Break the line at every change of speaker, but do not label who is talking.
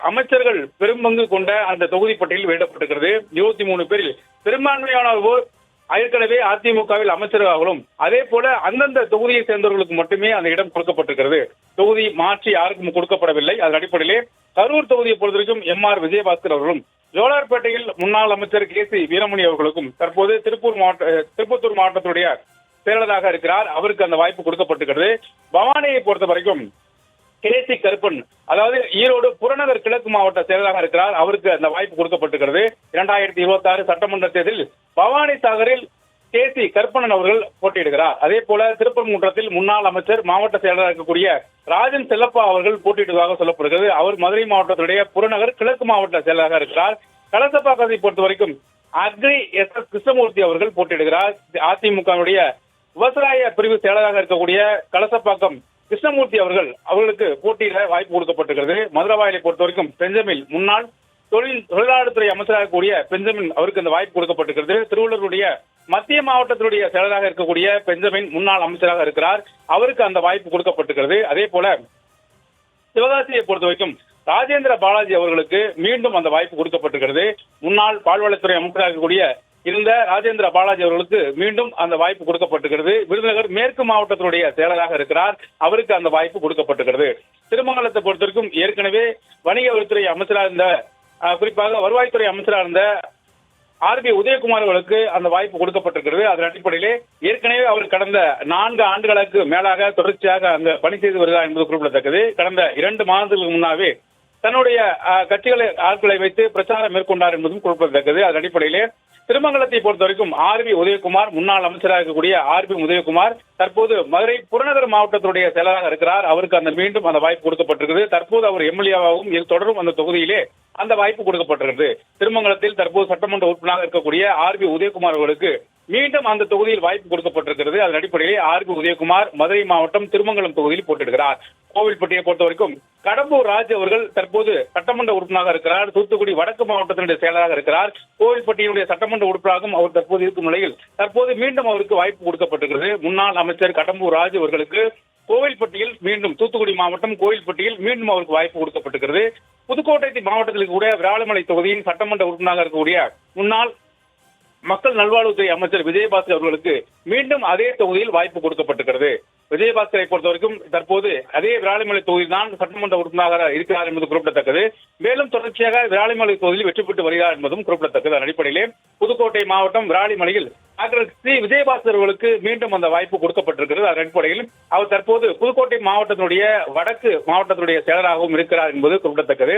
அமைச்சர்கள் பெரும்பங்கு கொண்ட அந்த தொகுதி பட்டியலில் வெளியிடப்பட்டிருக்கிறது. 23 பேரில் பெரும்பான்மையானோர் ஏற்கனவே அதிமுகவில் அமைச்சர்களாகவும், அதே போல அந்தந்த தொகுதியை சேர்ந்தவர்களுக்கு மட்டுமே அந்த இடம் கொடுக்கப்பட்டிருக்கிறது. தொகுதி மாற்றி யாருக்கும் கொடுக்கப்படவில்லை. அதன் அடிப்படையிலே கரூர் தொகுதியை பொறுத்தவரைக்கும் எம்.ஆர். விஜயபாஸ்கர் அவர்களும், ஜோலார்பேட்டையில் முன்னாள் அமைச்சர் கே.சி. வீரமணி அவர்களுக்கும், தற்போது திருப்பத்தூர் மாவட்டத்துடைய செயலராக இருக்கிறார், அவருக்கு அந்த வாய்ப்பு கொடுக்கப்பட்டிருக்கிறது. பவானியை பொறுத்த வரைக்கும் கே.சி. கருப்பன், அதாவது ஈரோடு புறநகர் கிழக்கு மாவட்ட செயலராக இருக்கிறார், அவருக்கு அந்த வாய்ப்பு கொடுக்கப்பட்டிருக்கிறது. 2026 சட்டமன்ற தேர்தலில் பவானி சாகரில் கே.சி. கருப்பணன் அவர்கள் போட்டியிடுகிறார். அதே போல திருப்பரங்குன்றத்தில் முன்னாள் அமைச்சர் மாவட்ட செயலராக இருக்கக்கூடிய ராஜன் செல்லப்பா அவர்கள் போட்டியிடுவதாக சொல்லப்படுகிறது. அவர் மதுரை மாவட்டத்துடைய புறநகர் கிழக்கு மாவட்ட செயலராக இருக்கிறார். கலசப்பாக்கத்தை பொறுத்த வரைக்கும் அக்ரி எஸ்.எஸ். கிருஷ்ணமூர்த்தி அவர்கள் போட்டியிடுகிறார். அதிமுகவுடைய விவசாய பிரிவு செயலராக இருக்கக்கூடிய கலசப்பாக்கம் கிருஷ்ணமூர்த்தி அவர்களுக்கு போட்டியிட வாய்ப்பு கொடுக்கப்பட்டிருக்கிறது. மதுரவாயலை பொறுத்த வரைக்கும் பெஞ்சமின், முன்னாள் தொழிலாளர்துறை அமைச்சராக கூடிய பெஞ்சமின் அவருக்கு அந்த வாய்ப்பு கொடுக்கப்பட்டிருக்கிறது. திருவள்ளூருடைய மத்திய மாவட்டத்தினுடைய செயலராக இருக்கக்கூடிய பெஞ்சமின் முன்னாள் அமைச்சராக இருக்கிறார், அவருக்கு அந்த வாய்ப்பு கொடுக்கப்பட்டிருக்கிறது. அதே போல சிவகாசியை பொறுத்த வரைக்கும் ராஜேந்திர பாலாஜி அவர்களுக்கு மீண்டும் அந்த வாய்ப்பு கொடுக்கப்பட்டிருக்கிறது. முன்னாள் பால்வளத்துறை அமைச்சராக இருக்கக்கூடிய இருந்த ராஜேந்திர பாலாஜி அவர்களுக்கு மீண்டும் அந்த வாய்ப்பு கொடுக்கப்பட்டிருக்கிறது. விருதுநகர் மேற்கு மாவட்டத்தினுடைய செயலராக இருக்கிறார், அவருக்கு அந்த வாய்ப்பு கொடுக்கப்பட்டிருக்கிறது. திருமங்கலத்தை பொறுத்தவரைக்கும் ஏற்கனவே வணிக வரித்துறை அமைச்சராக இருந்த, குறிப்பாக வருவாய்த்துறை அமைச்சராக இருந்த ஆர்.பி. உதயகுமார் அவர்களுக்கு அந்த வாய்ப்பு கொடுக்கப்பட்டிருக்கிறது. அதன் அடிப்படையிலே ஏற்கனவே அவர் கடந்த 4 ஆண்டுகளுக்கு மேலாக தொடர்ச்சியாக அந்த பணி செய்து வருகிறார் என்பது குறிப்பிடத்தக்கது. கடந்த 2 மாதங்களுக்கு முன்னாவே தன்னுடைய ஆட்களை வைத்து பிரச்சாரம் மேற்கொண்டார் என்பதும் குறிப்பிடத்தக்கது. அதன் அடிப்படையிலே திருமங்கலத்தை பொறுத்த வரைக்கும் ஆர்.பி. உதயகுமார், முன்னாள் அமைச்சராக இருக்கக்கூடிய ஆர்.பி. உதயகுமார் தற்போது மதுரை புறநகர் மாவட்டத்துடைய செயலராக இருக்கிறார், அவருக்கு அந்த மீண்டும் அந்த வாய்ப்பு கொடுக்கப்பட்டிருக்கிறது. தற்போது அவர் எம்எல்ஏவாகவும் தொடரும் அந்த தொகுதியிலே அந்த வாய்ப்பு கொடுக்கப்பட்டிருக்கிறது. திருமங்கலத்தில் தற்போது சட்டமன்ற உறுப்பினராக இருக்கக்கூடிய ஆர்.பி. உதயகுமார் அவர்களுக்கு மீண்டும் அந்த தொகுதியில் வாய்ப்பு கொடுக்கப்பட்டிருக்கிறது. அதன் அடிப்படையிலே ஆர்.பி. உதயகுமார் மதுரை மாவட்டம் திருமங்கலம் தொகுதியில் போட்டியிடுகிறார். கோவில்பட்டியை பொறுத்த வரைக்கும் கடம்பூர் ராஜ் அவர்கள் தற்போது சட்டமன்ற உறுப்பினராக இருக்கிறார், தூத்துக்குடி வடக்கு மாவட்டத்தினுடைய செயலராக இருக்கிறார். கோவில்பட்டியினுடைய சட்டமன்ற உறுப்பினராகவும் அவர் தற்போது இருக்கும் நிலையில் தற்போது மீண்டும் அவருக்கு வாய்ப்பு கொடுக்கப்பட்டிருக்கிறது. முன்னாள் அமைச்சர் கடம்பூர் ராஜ் அவர்களுக்கு கோவில்பட்டியில் மீண்டும், தூத்துக்குடி மாவட்டம் கோவில்பட்டியில் மீண்டும் அவருக்கு வாய்ப்பு கொடுக்கப்பட்டிருக்கிறது. புதுக்கோட்டை மாவட்டத்தில் கூட விராலிமலை தொகுதியின் சட்டமன்ற உறுப்பினராக இருக்கக்கூடிய முன்னாள் மக்கள் நல்வாழ்வுத்துறை அமைச்சர் விஜயபாஸ்கர் அவர்களுக்கு மீண்டும் அதே தொகுதியில் வாய்ப்பு கொடுக்கப்பட்டிருக்கிறது. விஜயபாஸ்கரை பொறுத்தவரைக்கும் தற்போது அதே விராலிமலை தொகுதியில் தான் சட்டமன்ற உறுப்பினராக இருக்கிறார் என்பது குறிப்பிடத்தக்கது. மேலும் தொடர்ச்சியாக விராலிமலை தொகுதியில் வெற்றி பெற்று வருகிறார் என்பதும் குறிப்பிடத்தக்கது. அதன் அடிப்படையிலே புதுக்கோட்டை மாவட்டம் விராலிமலையில் டாக்டர் சி. விஜயபாஸ்கர் அவர்களுக்கு மீண்டும் அந்த வாய்ப்பு கொடுக்கப்பட்டிருக்கிறது. அதன் அடிப்படையில் அவர் தற்போது புதுக்கோட்டை மாவட்டத்தினுடைய வடக்கு மாவட்டத்தினுடைய செயலராகவும் இருக்கிறார் என்பது குறிப்பிடத்தக்கது.